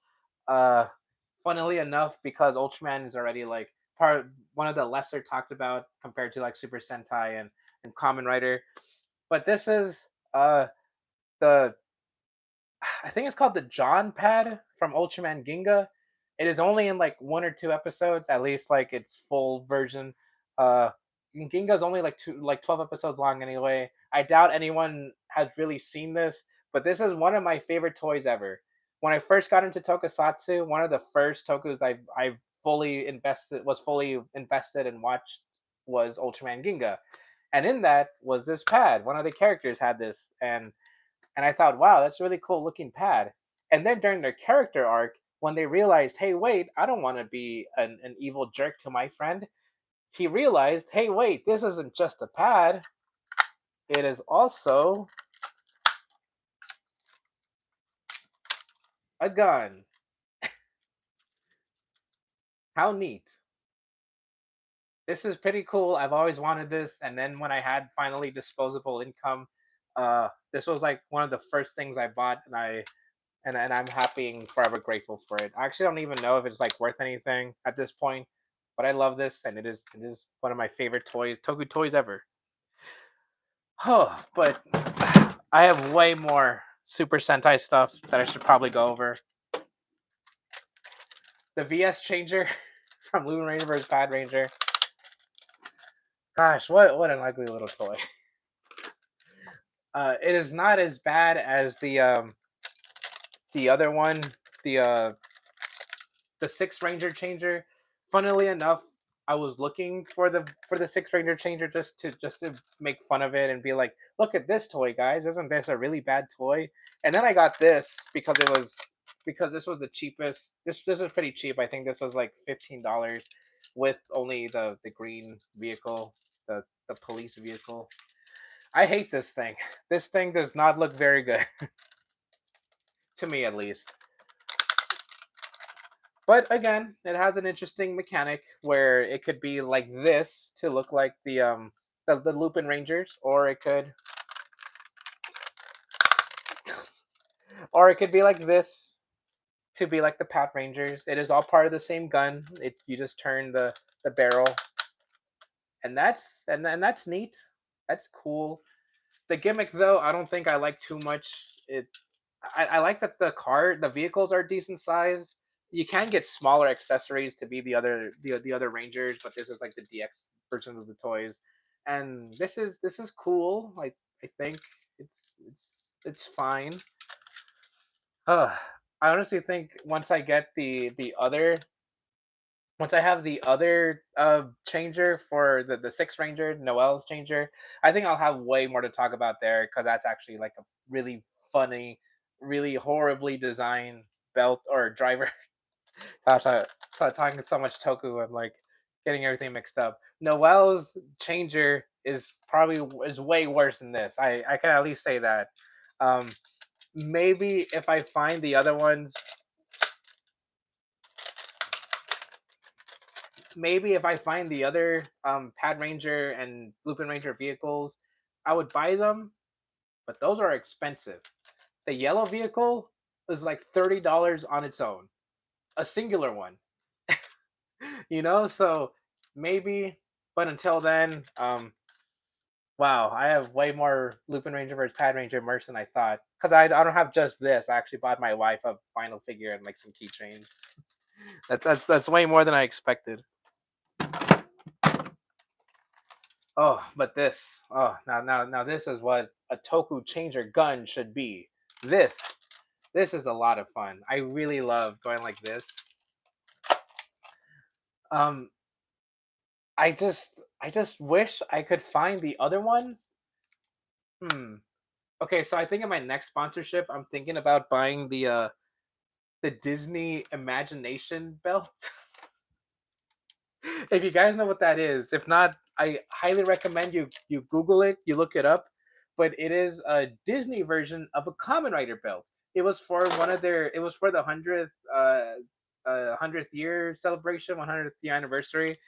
Uh, Funnily enough, because Ultraman is already like one of the lesser talked about compared to like Super Sentai and Kamen Rider. But this is the I think it's called the John Pad from Ultraman Ginga. It is only in like one or two episodes, at least like its full version. Uh, Ginga's only like 12 episodes long anyway. I doubt anyone has really seen this, but this is one of my favorite toys ever. When I first got into Tokusatsu, one of the first Tokus I fully invested and watched was Ultraman Ginga, and in that was this pad. One of the characters had this, and I thought, wow, that's a really cool looking pad. And then during their character arc, when they realized, hey, wait, I don't want to be an evil jerk to my friend, he realized, hey, wait, this isn't just a pad, it is also a gun. How neat. This is pretty cool. I've always wanted this. And then when I had finally disposable income, this was like one of the first things I bought, and I'm happy and forever grateful for it. I actually don't even know if it's like worth anything at this point, but I love this, and it is one of my favorite toys, Toku toys ever. Oh, but I have way more Super Sentai stuff that I should probably go over. The VS changer from Lumen Ranger vs. Bad Ranger. Gosh, what an ugly little toy. It is not as bad as the other one, the uh the Six Ranger changer. Funnily enough, I was looking for the Six Ranger changer just to make fun of it and be like, look at this toy, guys! Isn't this a really bad toy? And then I got this because this was the cheapest. This was pretty cheap. I think this was like $15 with only the green vehicle, the police vehicle. I hate this thing. This thing does not look very good to me, at least. But again, it has an interesting mechanic where it could be like this to look like the Lupin Rangers, or it could be like this to be like the Pat Rangers. It is all part of the same gun. It you just turn the barrel, and that's neat. That's cool. The gimmick though, I don't think I like too much. I like that the vehicles are decent size. You can get smaller accessories to be the other Rangers, but this is like the DX version of the toys, and this is cool. I think it's it's fine. I honestly think once I have the other changer for the six ranger, Noel's changer, I think I'll have way more to talk about there because that's actually like a really funny, really horribly designed belt or driver. Gosh, I talking so much Toku, I'm like getting everything mixed up. Noel's changer is way worse than this. I can at least say that. Um, maybe if I find the other ones, maybe if I find the other Pad Ranger and Lupin Ranger vehicles, I would buy them, but those are expensive. The yellow vehicle is like $30 on its own, a singular one. So maybe, but until then, wow, I have way more Lupin Ranger versus Pad Ranger merch than I thought. Because I don't have just this. I actually bought my wife a final figure and like some keychains. That's way more than I expected. Oh, but this. Oh, now this is what a Toku changer gun should be. This this is a lot of fun. I really love going like this. Um, I just wish I could find the other ones. Hmm. Okay, so I think in my next sponsorship, I'm thinking about buying the Disney Imagination belt. If you guys know what that is, if not, I highly recommend you Google it, you look it up. But it is a Disney version of a Kamen Rider belt. It was for the hundredth year celebration, 100th year anniversary,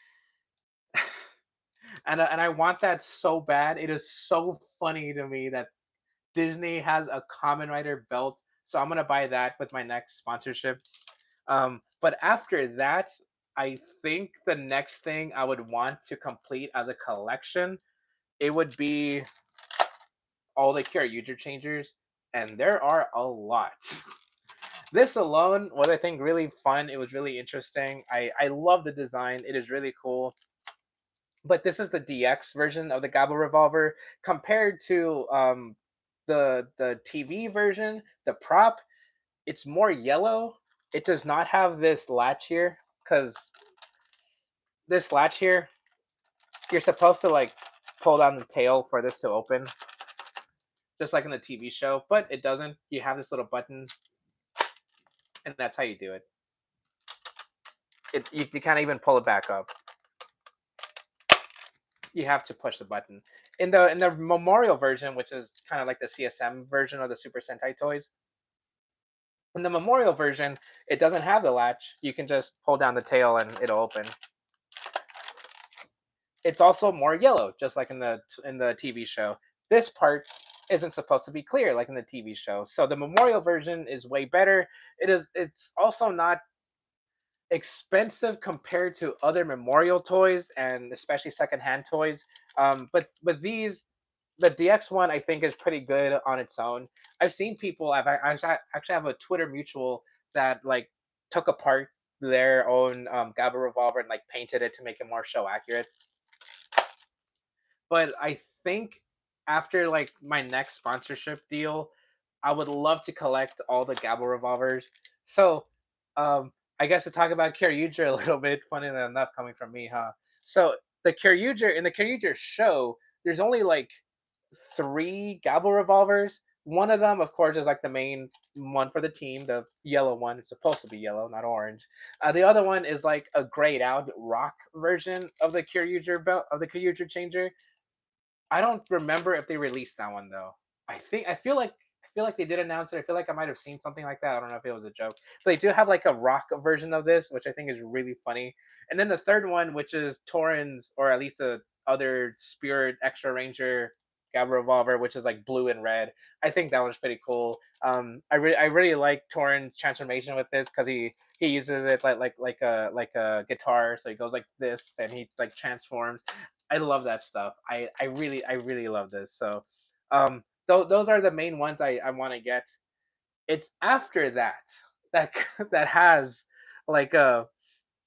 and I want that so bad. It is so funny to me that Disney has a Kamen Rider belt, so I'm gonna buy that with my next sponsorship. But after that, I think the next thing I would want to complete as a collection, it would be all the Kyoryuger changers, and there are a lot. This alone was, I think, really fun. It was really interesting. I love the design. It is really cool. But this is the DX version of the Gabble Revolver compared to the TV version. The prop, it's more yellow. It does not have this latch here because this latch here, you're supposed to like pull down the tail for this to open, just like in the TV show, but it doesn't. You have this little button, and that's how you do it. You can't even pull it back up. You have to push the button. In the Memorial version, which is kind of like the CSM version of the Super Sentai toys, in the Memorial version, it doesn't have the latch. You can just pull down the tail and it'll open. It's also more yellow, just like in the TV show. This part isn't supposed to be clear like in the TV show. So the Memorial version is way better. It's also not expensive compared to other Memorial toys and especially secondhand toys. But the DX one I think is pretty good on its own. I've seen people. I actually have a Twitter mutual that like took apart their own Gabba revolver and like painted it to make it more show accurate. But I think after like my next sponsorship deal, I would love to collect all the Gabble revolvers. So, I guess to talk about Kyoryuger a little bit, funny enough, coming from me, huh? So the Kyoryuger in the Kyoryuger show, there's only like three Gabble revolvers. One of them, of course, is like the main one for the team, the yellow one. It's supposed to be yellow, not orange. The other one is like a grayed out rock version of the Kyoryuger belt of the Kyoryuger changer. I don't remember if they released that one though. I feel like feel like they did announce it. I feel like I might have seen something like that. I don't know if it was a joke. But they do have like a rock version of this, which I think is really funny. And then the third one, which is Torin's, or at least the other Spirit Extra Ranger Gabba Revolver, which is like blue and red. I think that one's pretty cool. I really like Torin's transformation with this because he uses it like a guitar, so he goes like this and he like transforms. I love that stuff. I really love this. So those are the main ones I want to get. It's after that that has like that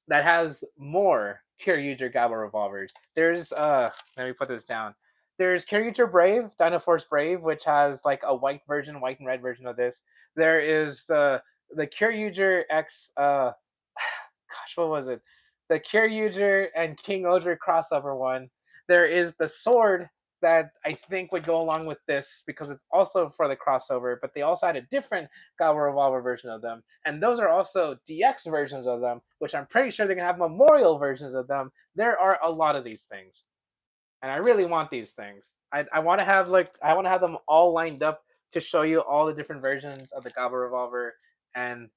has more Kyoryuger Gabba revolvers. There's let me put this down. There's Kyoryuger Brave, Dino Force Brave, which has like a white version, white and red version of this. There is the Kyoryuger X gosh, what was it? The Kyoryuger and King Oger crossover one. There is the sword that I think would go along with this because it's also for the crossover, but they also had a different Gabba Revolver version of them. And those are also DX versions of them, which I'm pretty sure they're going to have memorial versions of them. There are a lot of these things. And I really want these things. I want to have I want to have them all lined up to show you all the different versions of the Gabba Revolver. And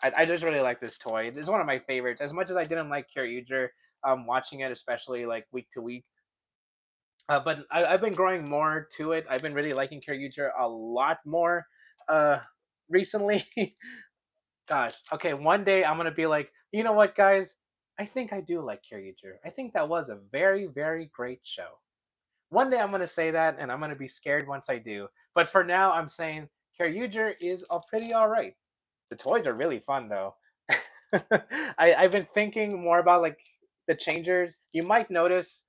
I just really like this toy. It's one of my favorites. As much as I didn't like Kyoryuger, watching it, especially like week to week, but I've been growing more to it. I've been really liking Kyoryuger a lot more uh, recently. Gosh, okay, one day I'm gonna be like, you know what, guys? I think I do like Kyoryuger. I think that was a very, very great show. One day I'm gonna say that, and I'm gonna be scared once I do. But for now, I'm saying Kyoryuger is a pretty all right. The toys are really fun though. I've been thinking more about like the changers. You might notice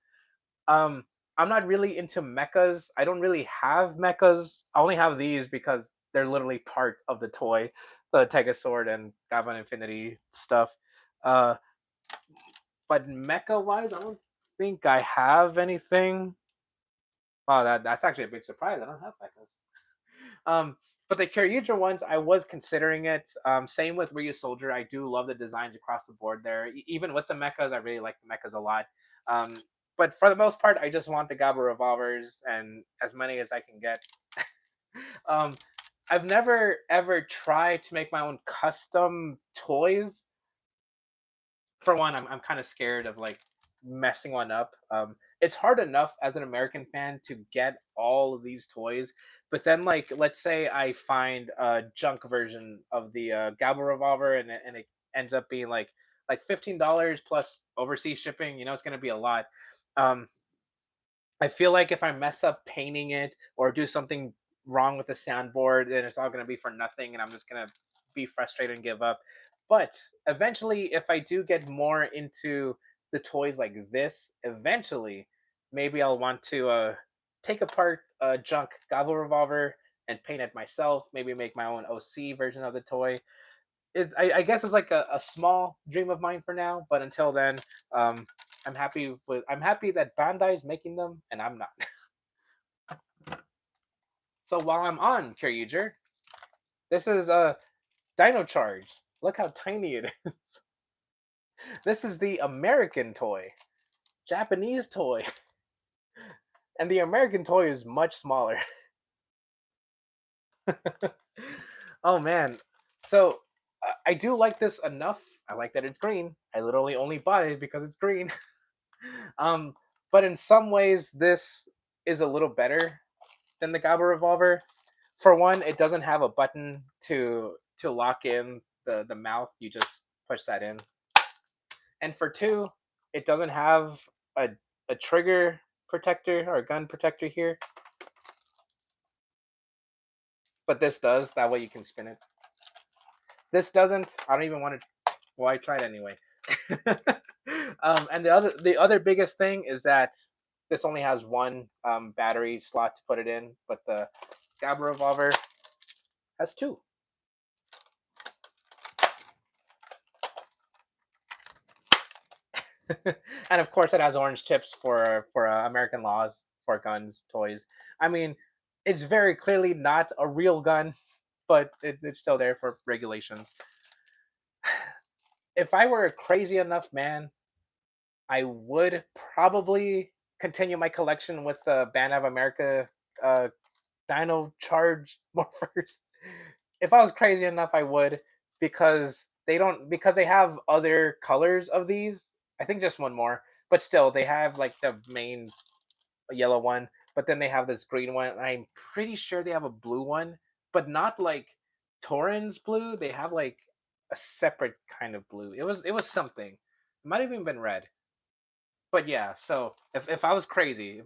um I'm not really into mechas. I don't really have mechas. I only have these because they're literally part of the toy, the Sword and Goblin Infinity stuff. Uh, but mecha wise, I don't think I have anything. Wow, that's actually a big surprise. I don't have mechas. But the Kyoryuger ones, I was considering it. Same with Ryu Soldier. I do love the designs across the board there. Even with the mechas, I really like the mechas a lot. Um, but for the most part, I just want the Gabba revolvers and as many as I can get. um, I've never ever tried to make my own custom toys. For one, I'm kind of scared of like messing one up. It's hard enough as an American fan to get all of these toys, but then like let's say I find a junk version of the Gabba revolver and it ends up being like $15 plus overseas shipping. You know, it's gonna be a lot. Um, I feel like if I mess up painting it or do something wrong with the soundboard, then it's all going to be for nothing, and I'm just going to be frustrated and give up. But eventually, if I do get more into the toys like this, eventually, maybe I'll want to take apart a junk Gobble Revolver and paint it myself. Maybe make my own OC version of the toy. I guess it's like a small dream of mine for now. But until then, um, I'm happy that Bandai's making them, and I'm not. So while I'm on Kyryuger, this is a Dino Charge. Look how tiny it is. This is the American toy, Japanese toy, and the American toy is much smaller. Oh man, so I do like this enough. I like that it's green. I literally only bought it because it's green. um, but in some ways, this is a little better than the Gabba revolver. For one, it doesn't have a button to lock in the mouth. You just push that in. And for two, it doesn't have a trigger protector or a gun protector here, but this does. That way you can spin it. This doesn't. I don't even want to. Well, I tried anyway. And the other biggest thing is that this only has one battery slot to put it in, but the Gabba revolver has two. And of course, it has orange tips for American laws for guns, toys. I mean, it's very clearly not a real gun, but it's still there for regulations. If I were a crazy enough man, I would probably continue my collection with the Band of America Dino Charge Morphers. If I was crazy enough, I would, because they have other colors of these. I think just one more, but still they have like the main yellow one, but then they have this green one. And I'm pretty sure they have a blue one, but not like Torrens blue. They have like a separate kind of blue. It was something. It might have even been red. But yeah, so if I was crazy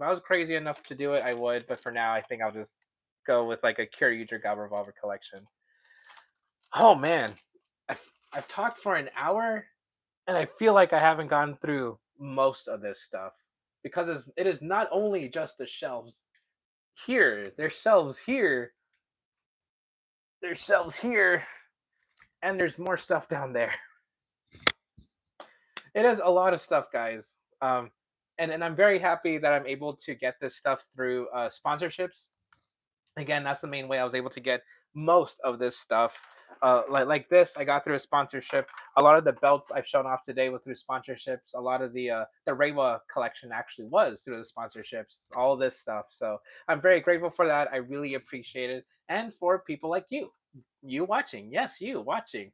enough to do it, I would. But for now, I think I'll just go with like a Kyoryuger God Revolver collection. Oh man, I've, I've talked for an hour, and I feel like I haven't gone through most of this stuff because it is not only just the shelves here, there's shelves here, there's shelves here, and there's more stuff down there. It is a lot of stuff, guys. And I'm very happy that I'm able to get this stuff through sponsorships. Again, that's the main way I was able to get most of this stuff. Like this, I got through a sponsorship. A lot of the belts I've shown off today was through sponsorships. A lot of the Reiwa collection actually was through the sponsorships. All this stuff. So I'm very grateful for that. I really appreciate it, and for people like you watching. Yes, you watching.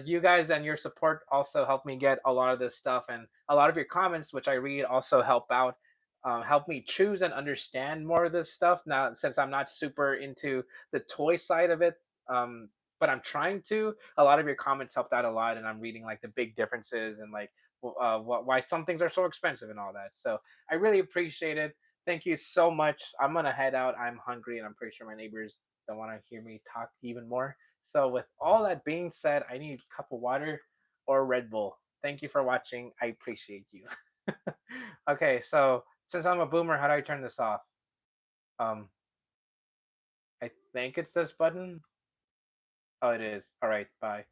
You guys and your support also help me get a lot of this stuff, and a lot of your comments, which I read, also help out, help me choose and understand more of this stuff now, since I'm not super into the toy side of it. um, but I'm trying to. A lot of your comments helped out a lot, and I'm reading like the big differences and like why some things are so expensive and all that. So I really appreciate it. Thank you so much. I'm gonna head out. I'm hungry, and I'm pretty sure my neighbors don't want to hear me talk even more. So with all that being said, I need a cup of water or Red Bull. Thank you for watching. I appreciate you. Okay, so since I'm a boomer, how do I turn this off? Um, I think it's this button. Oh, it is. All right, bye.